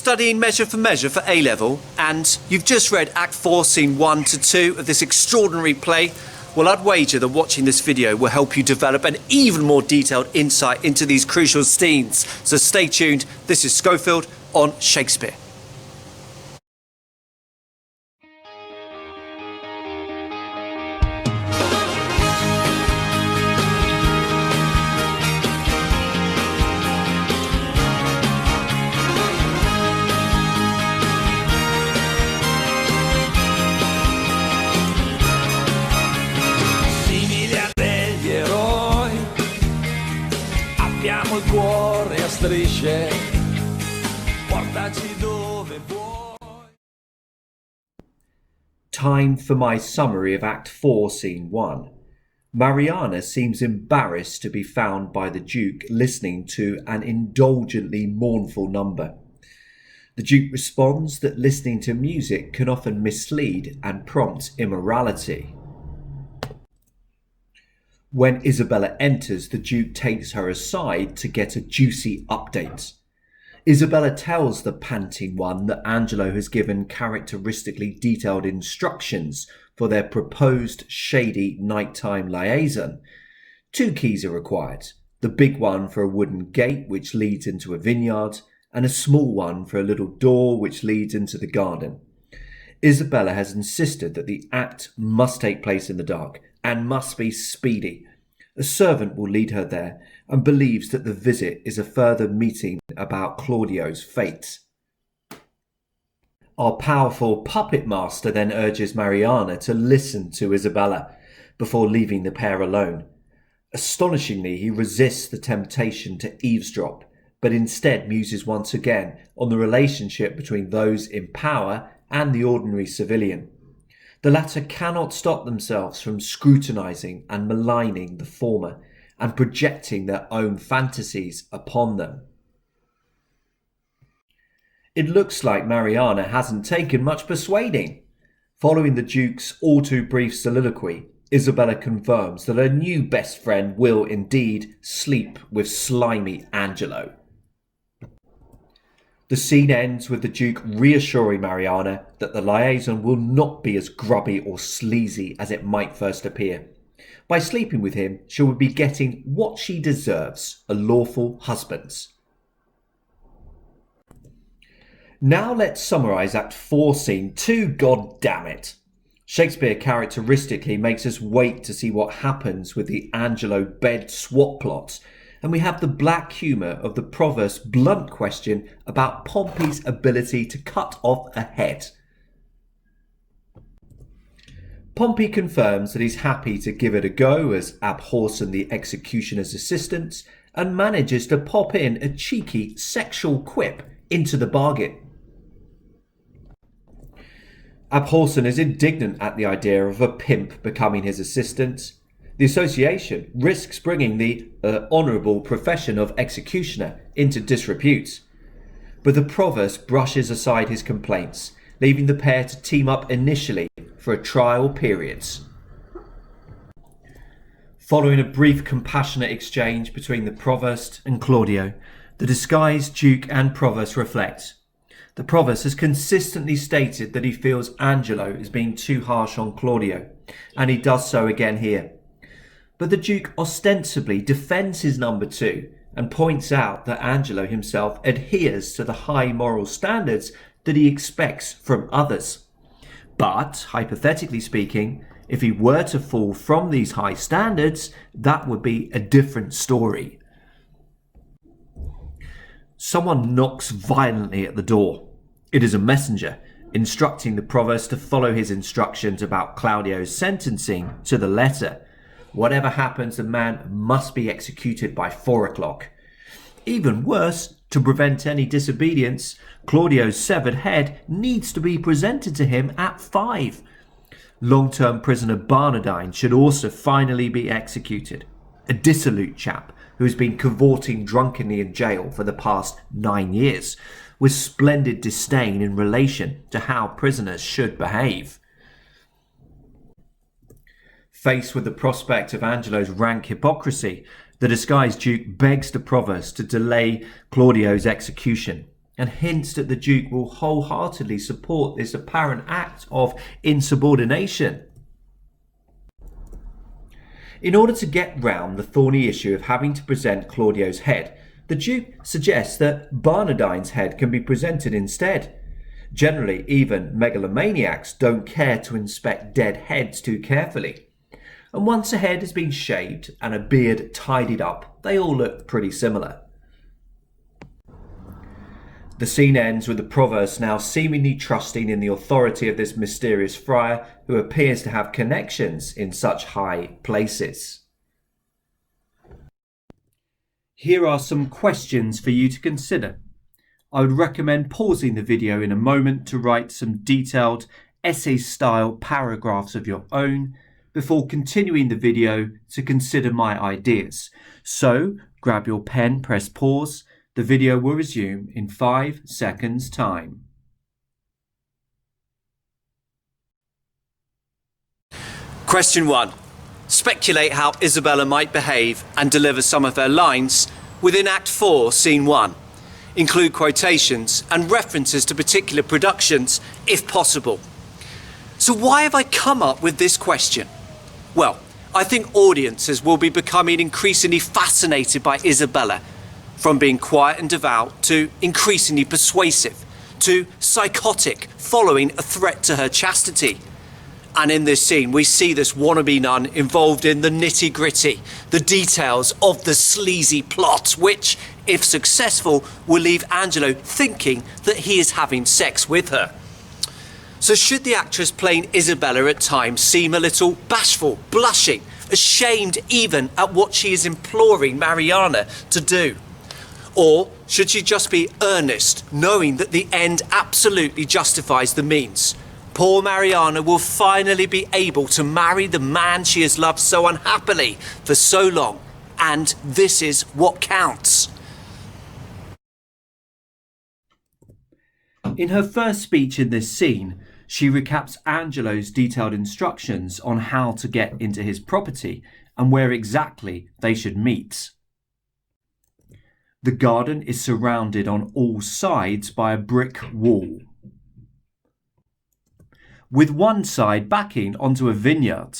studying Measure for Measure for A-Level, and you've just read Act 4, Scene 1 to 2 of this extraordinary play, well, I'd wager that watching this video will help you develop an even more detailed insight into these crucial scenes. So stay tuned. This is Schofield on Shakespeare. Abbiamo il cuore a strisce, portaci dove vuoi. Time for my summary of Act 4, Scene 1. Mariana seems embarrassed to be found by the Duke listening to an indulgently mournful number. The Duke responds that listening to music can often mislead and prompt immorality. When Isabella enters, the Duke takes her aside to get a juicy update. Isabella tells the panting one that Angelo has given characteristically detailed instructions for their proposed shady nighttime liaison. 2 keys are required, the big one for a wooden gate which leads into a vineyard, and a small one for a little door which leads into the garden. Isabella has insisted that the act must take place in the dark and must be speedy. A servant will lead her there and believes that the visit is a further meeting about Claudio's fate. Our powerful puppet master then urges Mariana to listen to Isabella before leaving the pair alone. Astonishingly, he resists the temptation to eavesdrop, but instead muses once again on the relationship between those in power and the ordinary civilian. The latter cannot stop themselves from scrutinising and maligning the former and projecting their own fantasies upon them. It looks like Mariana hasn't taken much persuading. Following the Duke's all too brief soliloquy, Isabella confirms that her new best friend will indeed sleep with slimy Angelo. The scene ends with the Duke reassuring Mariana that the liaison will not be as grubby or sleazy as it might first appear. By sleeping with him, she will be getting what she deserves, a lawful husband. Now let's summarise Act 4, Scene 2, God damn it. Shakespeare characteristically makes us wait to see what happens with the Angelo bed swap plots, and we have the black humour of the Provost's blunt question about Pompey's ability to cut off a head. Pompey confirms that he's happy to give it a go as Abhorsen the executioner's assistant, and manages to pop in a cheeky sexual quip into the bargain. Abhorsen is indignant at the idea of a pimp becoming his assistant. The association risks bringing the honourable profession of executioner into disrepute. But the Provost brushes aside his complaints, leaving the pair to team up initially for a trial period. Following a brief compassionate exchange between the Provost and Claudio, the disguised Duke and Provost reflect. The Provost has consistently stated that he feels Angelo is being too harsh on Claudio, and he does so again here. But the Duke ostensibly defends his number 2 and points out that Angelo himself adheres to the high moral standards that he expects from others. But, hypothetically speaking, if he were to fall from these high standards, that would be a different story. Someone knocks violently at the door. It is a messenger, instructing the Provost to follow his instructions about Claudio's sentencing to the letter. Whatever happens, the man must be executed by 4 o'clock. Even worse, to prevent any disobedience, Claudio's severed head needs to be presented to him at 5. Long-term prisoner Barnardine should also finally be executed. A dissolute chap who has been cavorting drunkenly in jail for the past 9 years, with splendid disdain in relation to how prisoners should behave. Faced with the prospect of Angelo's rank hypocrisy, the disguised Duke begs the Provost to delay Claudio's execution. and hints that the Duke will wholeheartedly support this apparent act of insubordination. In order to get round the thorny issue of having to present Claudio's head, the Duke suggests that Barnardine's head can be presented instead. Generally, even megalomaniacs don't care to inspect dead heads too carefully. And once a head has been shaved and a beard tidied up, they all look pretty similar. The scene ends with the Provost now seemingly trusting in the authority of this mysterious friar who appears to have connections in such high places. Here are some questions for you to consider. I would recommend pausing the video in a moment to write some detailed essay-style paragraphs of your own before continuing the video to consider my ideas. So, grab your pen, press pause. The video will resume in 5 seconds time. Question 1. Speculate how Isabella might behave and deliver some of her lines within Act 4, Scene 1. Include quotations and references to particular productions, if possible. So why have I come up with this question? Well, I think audiences will be becoming increasingly fascinated by Isabella, from being quiet and devout to increasingly persuasive, to psychotic following a threat to her chastity. And in this scene, we see this wannabe nun involved in the nitty-gritty, the details of the sleazy plot, which, if successful, will leave Angelo thinking that he is having sex with her. So should the actress playing Isabella at times seem a little bashful, blushing, ashamed even at what she is imploring Mariana to do? Or should she just be earnest, knowing that the end absolutely justifies the means? Poor Mariana will finally be able to marry the man she has loved so unhappily for so long, and this is what counts. In her first speech in this scene, she recaps Angelo's detailed instructions on how to get into his property and where exactly they should meet. The garden is surrounded on all sides by a brick wall, with one side backing onto a vineyard.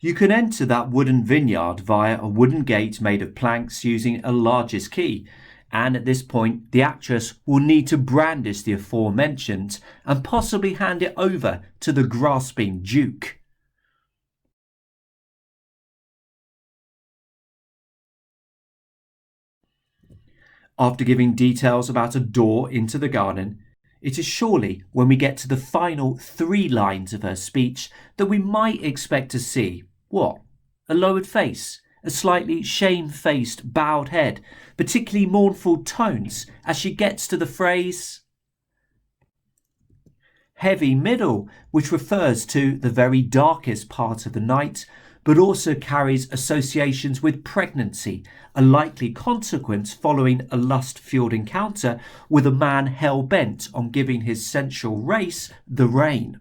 You can enter that wooden vineyard via a wooden gate made of planks using a largest key, and at this point the actress will need to brandish the aforementioned and possibly hand it over to the grasping Duke. After giving details about a door into the garden, it is surely when we get to the final 3 lines of her speech that we might expect to see, what? A lowered face, a slightly shamefaced bowed head, particularly mournful tones as she gets to the phrase heavy middle, which refers to the very darkest part of the night, but also carries associations with pregnancy, a likely consequence following a lust-fueled encounter with a man hell-bent on giving his sensual race the rein.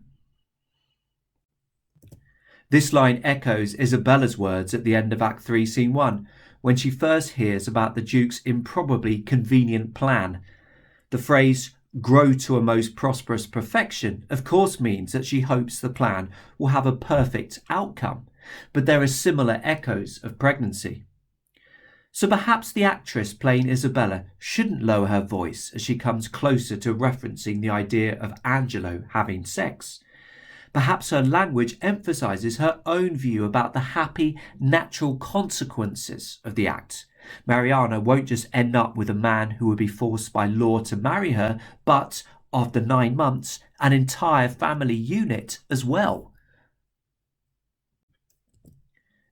This line echoes Isabella's words at the end of Act 3, Scene 1, when she first hears about the Duke's improbably convenient plan. The phrase, grow to a most prosperous perfection, of course means that she hopes the plan will have a perfect outcome, but there are similar echoes of pregnancy. So perhaps the actress playing Isabella shouldn't lower her voice as she comes closer to referencing the idea of Angelo having sex. Perhaps her language emphasises her own view about the happy, natural consequences of the act. Mariana won't just end up with a man who would be forced by law to marry her, but, after 9 months, an entire family unit as well.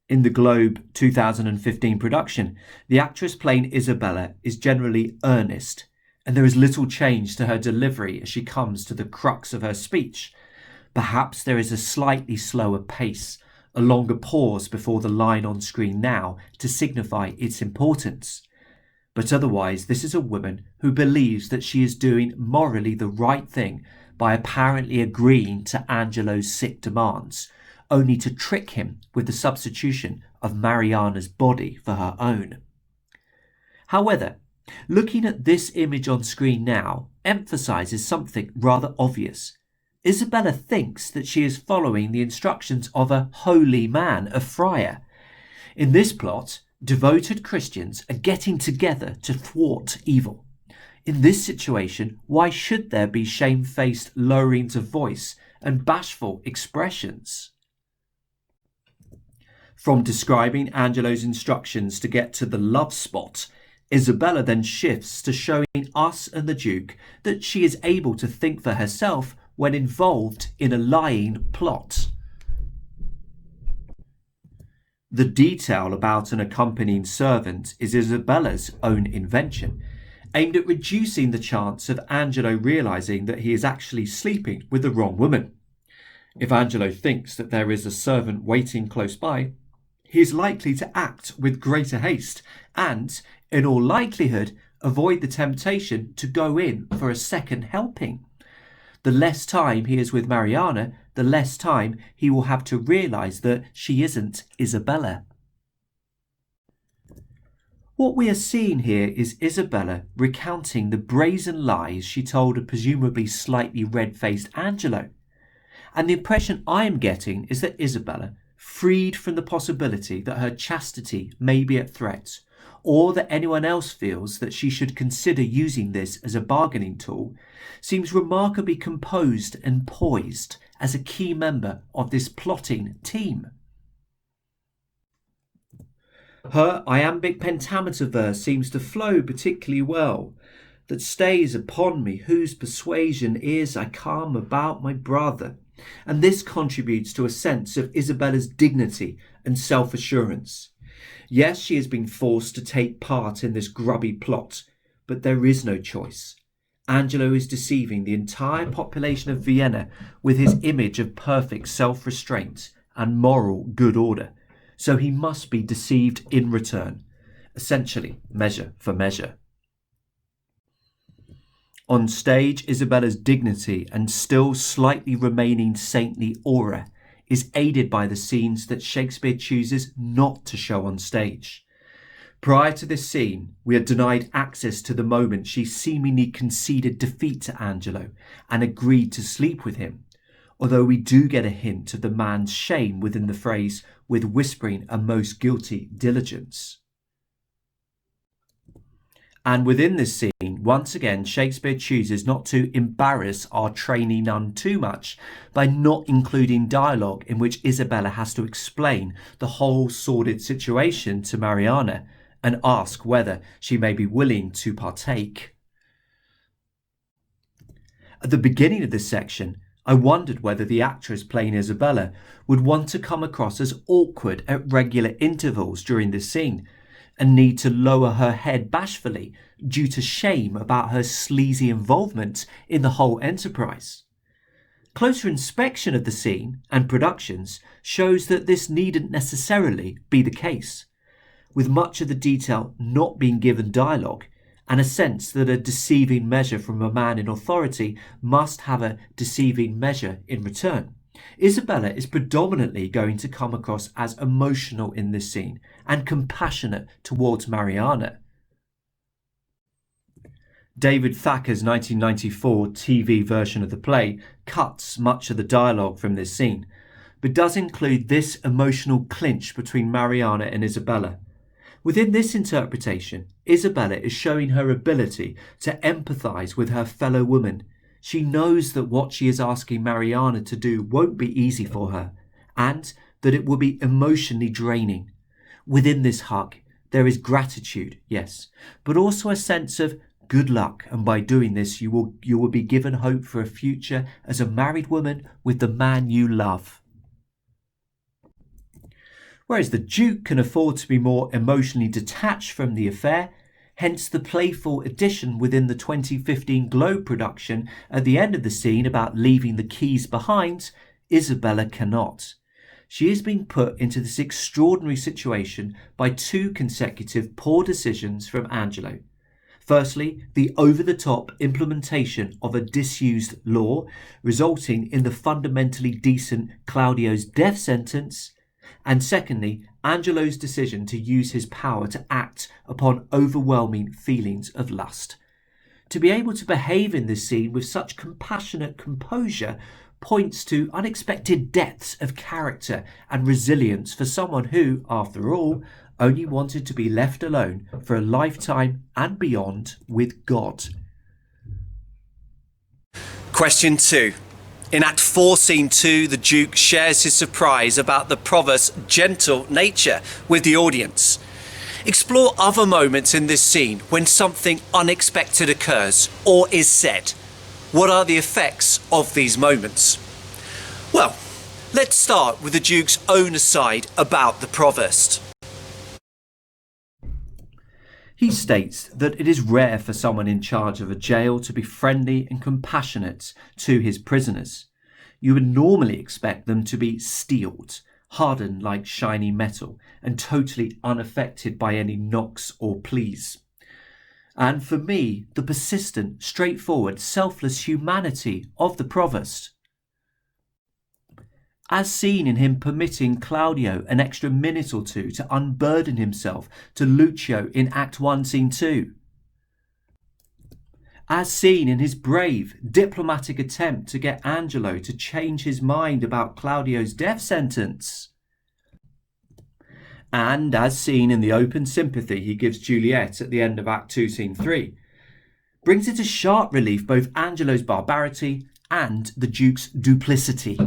In the Globe 2015 production, the actress playing Isabella is generally earnest, and there is little change to her delivery as she comes to the crux of her speech. Perhaps there is a slightly slower pace, a longer pause before the line on screen now to signify its importance. But otherwise, this is a woman who believes that she is doing morally the right thing by apparently agreeing to Angelo's sick demands, only to trick him with the substitution of Mariana's body for her own. However, Looking at this image on screen now emphasises something rather obvious. Isabella thinks that she is following the instructions of a holy man, a friar. In this plot, devoted Christians are getting together to thwart evil. In this situation, why should there be shamefaced lowerings of voice and bashful expressions? From describing Angelo's instructions to get to the love spot, Isabella then shifts to showing us and the Duke that she is able to think for herself when involved in a lying plot. The detail about an accompanying servant is Isabella's own invention, aimed at reducing the chance of Angelo realising that he is actually sleeping with the wrong woman. If Angelo thinks that there is a servant waiting close by, he is likely to act with greater haste and, in all likelihood, avoid the temptation to go in for a second helping. The less time he is with Mariana, the less time he will have to realise that she isn't Isabella. What we are seeing here is Isabella recounting the brazen lies she told a presumably slightly red-faced Angelo. And the impression I am getting is that Isabella, freed from the possibility that her chastity may be at threat, or that anyone else feels that she should consider using this as a bargaining tool, seems remarkably composed and poised as a key member of this plotting team. Her iambic pentameter verse seems to flow particularly well, that stays upon me whose persuasion is I come about my brother, and this contributes to a sense of Isabella's dignity and self-assurance. Yes, she has been forced to take part in this grubby plot, but there is no choice. Angelo is deceiving the entire population of Vienna with his image of perfect self-restraint and moral good order, so he must be deceived in return, essentially measure for measure. On stage, Isabella's dignity and still slightly remaining saintly aura is aided by the scenes that Shakespeare chooses not to show on stage. Prior to this scene, we are denied access to the moment she seemingly conceded defeat to Angelo and agreed to sleep with him, although we do get a hint of the man's shame within the phrase, with whispering a most guilty diligence. And within this scene, once again, Shakespeare chooses not to embarrass our trainee nun too much by not including dialogue in which Isabella has to explain the whole sordid situation to Mariana and ask whether she may be willing to partake. At the beginning of this section, I wondered whether the actress playing Isabella would want to come across as awkward at regular intervals during this scene, and need to lower her head bashfully due to shame about her sleazy involvement in the whole enterprise. Closer inspection of the scene and productions shows that this needn't necessarily be the case, with much of the detail not being given dialogue, and a sense that a deceiving measure from a man in authority must have a deceiving measure in return. Isabella is predominantly going to come across as emotional in this scene and compassionate towards Mariana. David Thacker's 1994 TV version of the play cuts much of the dialogue from this scene, but does include this emotional clinch between Mariana and Isabella. Within this interpretation, Isabella is showing her ability to empathise with her fellow woman. She knows that what she is asking Mariana to do won't be easy for her, and that it will be emotionally draining. Within this hug, there is gratitude, yes, but also a sense of good luck, and by doing this you will be given hope for a future as a married woman with the man you love. Whereas the Duke can afford to be more emotionally detached from the affair, hence the playful addition within the 2015 Globe production at the end of the scene about leaving the keys behind, Isabella cannot. She is being put into this extraordinary situation by two consecutive poor decisions from Angelo. Firstly, the over-the-top implementation of a disused law, resulting in the fundamentally decent Claudio's death sentence, And secondly, Angelo's decision to use his power to act upon overwhelming feelings of lust. To be able to behave in this scene with such compassionate composure points to unexpected depths of character and resilience for someone who, after all, only wanted to be left alone for a lifetime and beyond with God. Question 2. In Act 4, Scene 2, the Duke shares his surprise about the Provost's gentle nature with the audience. Explore other moments in this scene when something unexpected occurs or is said. What are the effects of these moments? Well, let's start with the Duke's own aside about the Provost. He states that it is rare for someone in charge of a jail to be friendly and compassionate to his prisoners. You would normally expect them to be steeled, hardened like shiny metal, and totally unaffected by any knocks or pleas. And for me, the persistent, straightforward, selfless humanity of the Provost, as seen in him permitting Claudio an extra minute or two to unburden himself to Lucio in Act 1, Scene 2. As seen in his brave, diplomatic attempt to get Angelo to change his mind about Claudio's death sentence. And as seen in the open sympathy he gives Juliet at the end of Act 2, Scene 3. Brings into sharp relief both Angelo's barbarity and the Duke's duplicity.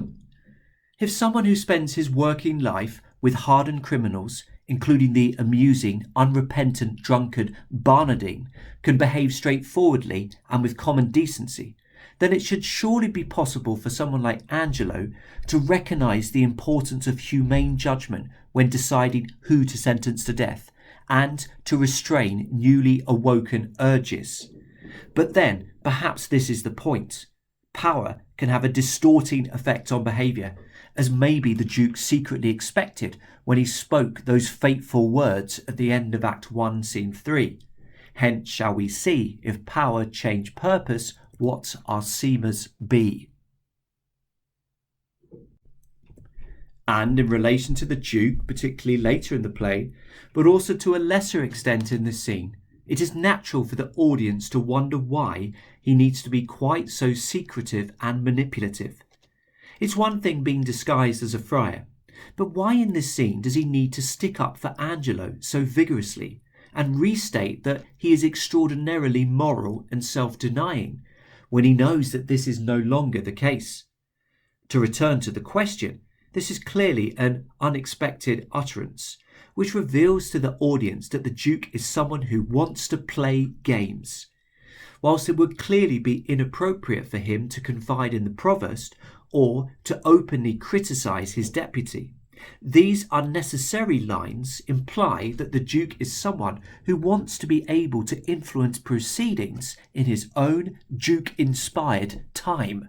If someone who spends his working life with hardened criminals, including the amusing, unrepentant drunkard Barnardine, can behave straightforwardly and with common decency, then it should surely be possible for someone like Angelo to recognise the importance of humane judgment when deciding who to sentence to death, and to restrain newly awoken urges. But then, perhaps this is the point. Power can have a distorting effect on behaviour, as maybe the Duke secretly expected when he spoke those fateful words at the end of Act 1, Scene 3. Hence shall we see, if power change purpose, what our seamers be. And in relation to the Duke, particularly later in the play, but also to a lesser extent in this scene, it is natural for the audience to wonder why he needs to be quite so secretive and manipulative. It's one thing being disguised as a friar, but why in this scene does he need to stick up for Angelo so vigorously and restate that he is extraordinarily moral and self-denying when he knows that this is no longer the case? To return to the question, this is clearly an unexpected utterance, which reveals to the audience that the Duke is someone who wants to play games. Whilst it would clearly be inappropriate for him to confide in the Provost or to openly criticise his deputy, these unnecessary lines imply that the Duke is someone who wants to be able to influence proceedings in his own Duke-inspired time.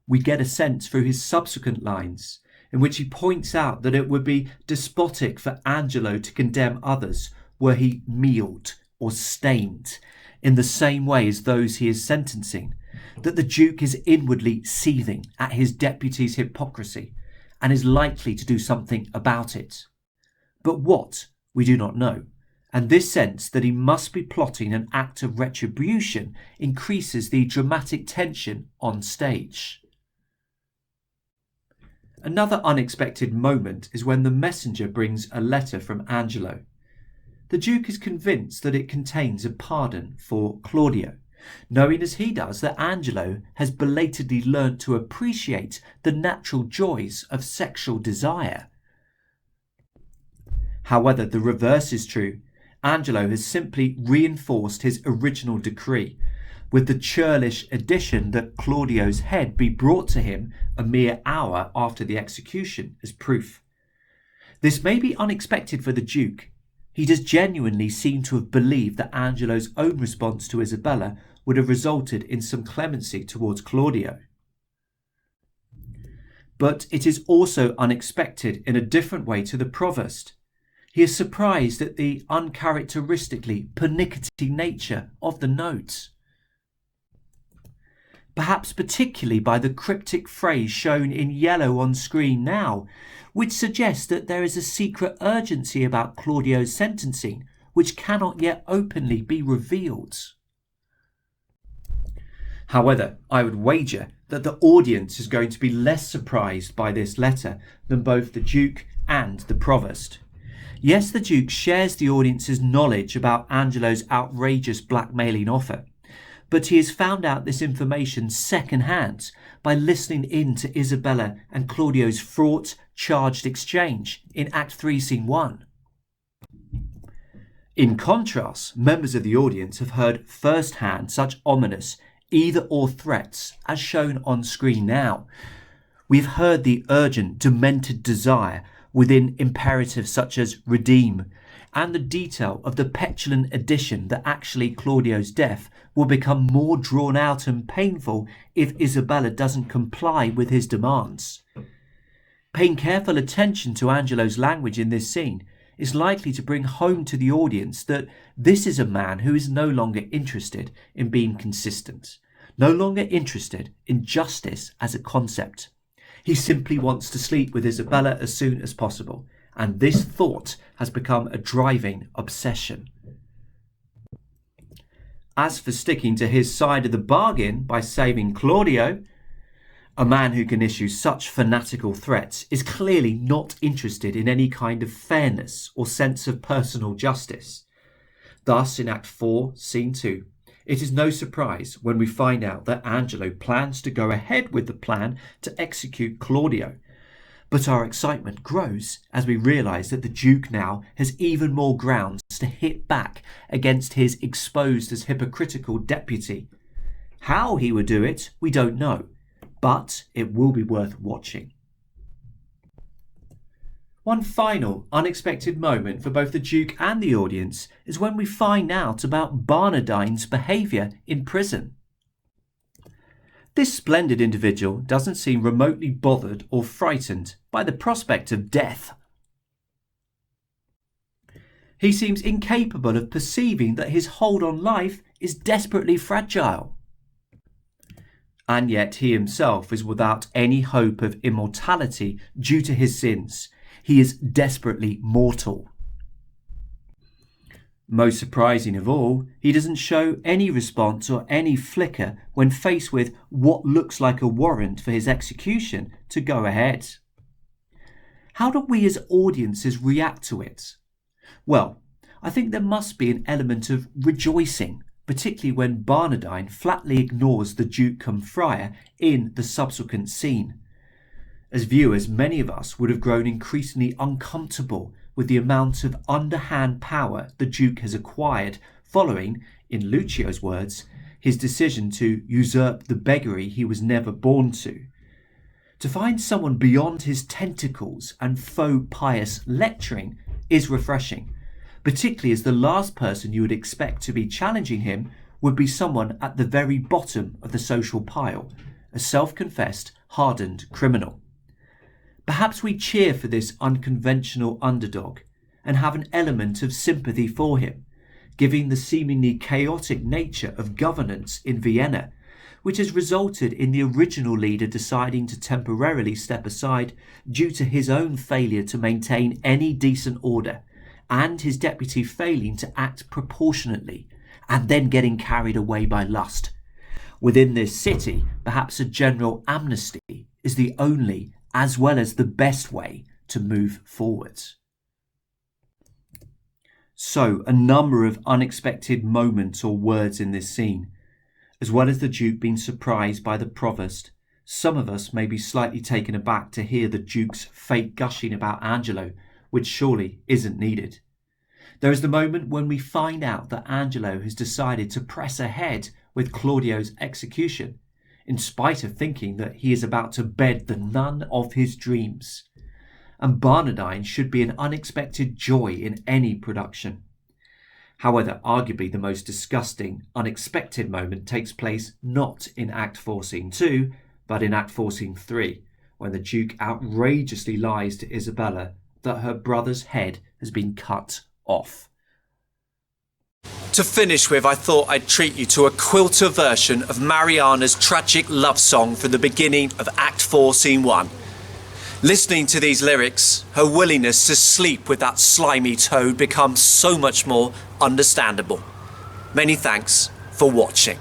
We get a sense through his subsequent lines, in which he points out that it would be despotic for Angelo to condemn others were he mealed or stained in the same way as those he is sentencing, that the Duke is inwardly seething at his deputy's hypocrisy and is likely to do something about it. But what, we do not know, and this sense that he must be plotting an act of retribution increases the dramatic tension on stage. Another unexpected moment is when the messenger brings a letter from Angelo. The Duke is convinced that it contains a pardon for Claudio, knowing as he does that Angelo has belatedly learnt to appreciate the natural joys of sexual desire. However, the reverse is true. Angelo has simply reinforced his original decree, with the churlish addition that Claudio's head be brought to him a mere hour after the execution as proof. This may be unexpected for the Duke. He does genuinely seem to have believed that Angelo's own response to Isabella would have resulted in some clemency towards Claudio. But it is also unexpected in a different way to the Provost. He is surprised at the uncharacteristically pernickety nature of the note. perhaps particularly by the cryptic phrase shown in yellow on screen now, which suggests that there is a secret urgency about Claudio's sentencing, which cannot yet openly be revealed. However, I would wager that the audience is going to be less surprised by this letter than both the Duke and the Provost. Yes, the Duke shares the audience's knowledge about Angelo's outrageous blackmailing offer, but he has found out this information second-hand by listening in to Isabella and Claudio's fraught, charged exchange in Act 3, Scene 1. In contrast, members of the audience have heard first-hand such ominous either-or threats as shown on screen now. We've heard the urgent, demented desire within imperatives such as redeem, and the detail of the petulant addition that actually Claudio's death will become more drawn out and painful if Isabella doesn't comply with his demands. Paying careful attention to Angelo's language in this scene is likely to bring home to the audience that this is a man who is no longer interested in being consistent, no longer interested in justice as a concept. He simply wants to sleep with Isabella as soon as possible, and this thought has become a driving obsession. As for sticking to his side of the bargain by saving Claudio, a man who can issue such fanatical threats is clearly not interested in any kind of fairness or sense of personal justice. Thus, in Act 4, Scene 2, it is no surprise when we find out that Angelo plans to go ahead with the plan to execute Claudio. But our excitement grows as we realise that the Duke now has even more grounds to hit back against his exposed as hypocritical deputy. How he would do it, we don't know, but it will be worth watching. One final unexpected moment for both the Duke and the audience is when we find out about Barnardine's behaviour in prison. This splendid individual doesn't seem remotely bothered or frightened by the prospect of death. He seems incapable of perceiving that his hold on life is desperately fragile. And yet he himself is without any hope of immortality due to his sins. He is desperately mortal. Most surprising of all, he doesn't show any response or any flicker when faced with what looks like a warrant for his execution to go ahead. How do we as audiences react to it? Well, I think there must be an element of rejoicing, particularly when Barnardine flatly ignores the Duke cum friar in the subsequent scene. As viewers, many of us would have grown increasingly uncomfortable with the amount of underhand power the Duke has acquired following, in Lucio's words, his decision to usurp the beggary he was never born to. To find someone beyond his tentacles and faux pious lecturing is refreshing, particularly as the last person you would expect to be challenging him would be someone at the very bottom of the social pile, a self-confessed, hardened criminal. Perhaps we cheer for this unconventional underdog and have an element of sympathy for him, given the seemingly chaotic nature of governance in Vienna, which has resulted in the original leader deciding to temporarily step aside due to his own failure to maintain any decent order, and his deputy failing to act proportionately, and then getting carried away by lust. Within this city, perhaps a general amnesty is the only as well as the best way to move forwards. So, a number of unexpected moments or words in this scene. As well as the Duke being surprised by the Provost, some of us may be slightly taken aback to hear the Duke's fake gushing about Angelo, which surely isn't needed. There is the moment when we find out that Angelo has decided to press ahead with Claudio's execution, in spite of thinking that he is about to bed the nun of his dreams. And Barnardine should be an unexpected joy in any production. However, arguably the most disgusting, unexpected moment takes place not in Act 4, Scene 2, but in Act 4, Scene 3, when the Duke outrageously lies to Isabella that her brother's head has been cut off. To finish with, I thought I'd treat you to a quilter version of Mariana's tragic love song from the beginning of Act 4, Scene 1. Listening to these lyrics, her willingness to sleep with that slimy toad becomes so much more understandable. Many thanks for watching.